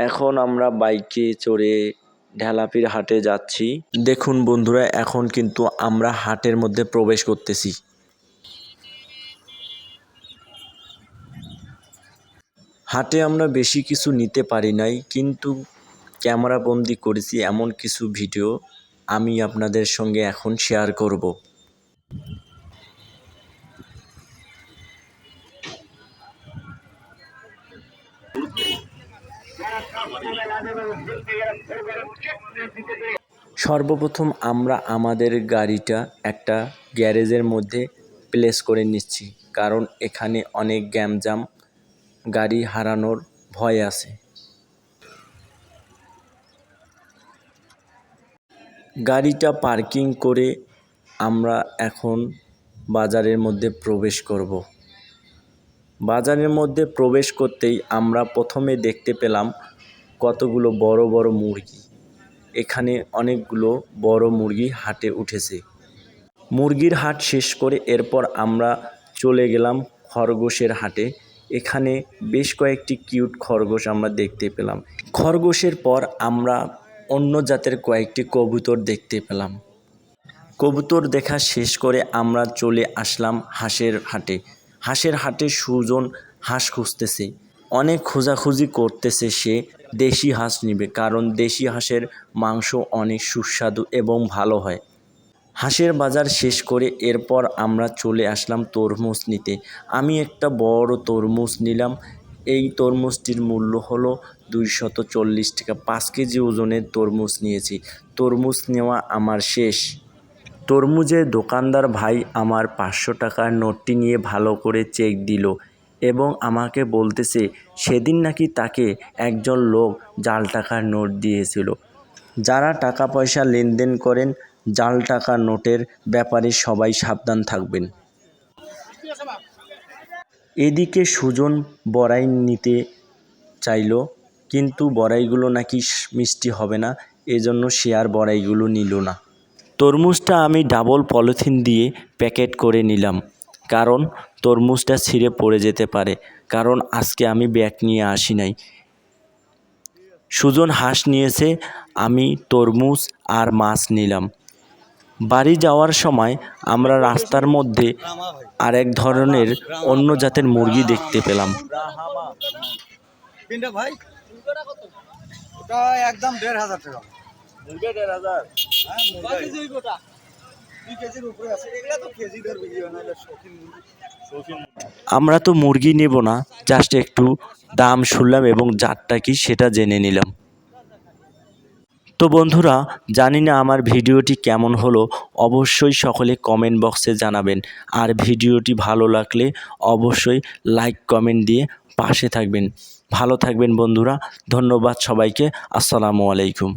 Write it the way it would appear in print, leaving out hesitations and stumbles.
এখন আমরা বাইকে চড়ে ঢেলাপির হাটে যাচ্ছি। দেখুন বন্ধুরা, এখন কিন্তু আমরা হাটের মধ্যে প্রবেশ করতেছি। হাটে আমরা বেশি কিছু নিতে পারি নাই, কিন্তু ক্যামেরা বন্দি করেছি এমন কিছু ভিডিও আমি আপনাদের সঙ্গে এখন শেয়ার করব। সর্বপ্রথম আমরা আমাদের গাড়িটা একটা গ্যারেজের মধ্যে প্লেস করে নিচ্ছি, কারণ এখানে অনেক গ্যাঞ্জাম, গাড়ি হারানোর ভয় আছে। গাড়িটা পার্কিং করে আমরা এখন বাজারের মধ্যে প্রবেশ করব। বাজারের মধ্যে প্রবেশ করতেই আমরা প্রথমে দেখতে পেলাম কতগুলো বড় বড় মুরগি। এখানে অনেকগুলো বড় মুরগি হাটে উঠেছে। মুরগির হাট শেষ করে এরপর আমরা চলে গেলাম খরগোশের হাটে। এখানে বেশ কয়েকটি কিউট খরগোশ আমরা দেখতে পেলাম। খরগোশের পর আমরা অন্য জাতের কয়েকটি কবুতর দেখতে পেলাম। কবুতর দেখা শেষ করে আমরা চলে আসলাম হাঁসের হাটে। হাঁসের হাটে সুজন হাঁস খুঁজতেছে, অনেক খোঁজাখুঁজি করতেছে। সে দেশি হাঁস নেবে, কারণ দেশি হাঁসের মাংস অনেক সুস্বাদু এবং ভালো হয়। হাঁসের বাজার শেষ করে এরপর আমরা চলে আসলাম তরমুজ নিতে। আমি একটা বড় তরমুজ নিলাম। এই তরমুজটির মূল্য হলো 240 টাকা। 5 কেজি ওজনের তরমুজ নিয়েছি। তরমুজ নেওয়া আমার শেষ। তরমুজের দোকানদার ভাই আমার 500 টাকার নোটটি নিয়ে ভালো করে চেক দিল এবং আমাকে বলতেছে সেদিন নাকি তাকে একজন লোক জাল টাকার নোট দিয়েছিল। যারা টাকা পয়সা লেনদেন করেন, জাল টাকা নোটের ব্যাপারে সবাই সাবধান থাকবেন। এদিকে সুজন বড়াই নিতে চাইল, কিন্তু বড়াইগুলো নাকি মিষ্টি হবে না, এজন্য সে আর বড়াইগুলো নিল না। তরমুজটা আমি ডাবল পলিথিন দিয়ে প্যাকেট করে নিলাম, কারণ তরমুজটা ছিঁড়ে পড়ে যেতে পারে, কারণ আজকে আমি ব্যাগ নিয়ে আসি নাই। সুজন হাঁস নিয়েছে, আমি তরমুজ আর মাছ নিলাম। বাড়ি যাওয়ার সময় আমরা রাস্তার মধ্যে আরেক ধরনের অন্য জাতের মুরগি দেখতে পেলাম। একদম 1500 টাকা। আমরা তো মুরগি নেব না, জাস্ট একটু দাম শুনলাম এবং জাতটা কি সেটা জেনে নিলাম। তো বন্ধুরা, জানি না আমার ভিডিওটি কেমন হলো, অবশ্যই সকলে কমেন্ট বক্সে জানাবেন। আর ভিডিওটি ভালো লাগলে অবশ্যই লাইক কমেন্ট দিয়ে পাশে থাকবেন। ভালো থাকবেন বন্ধুরা, ধন্যবাদ সবাইকে। আসসালামু আলাইকুম।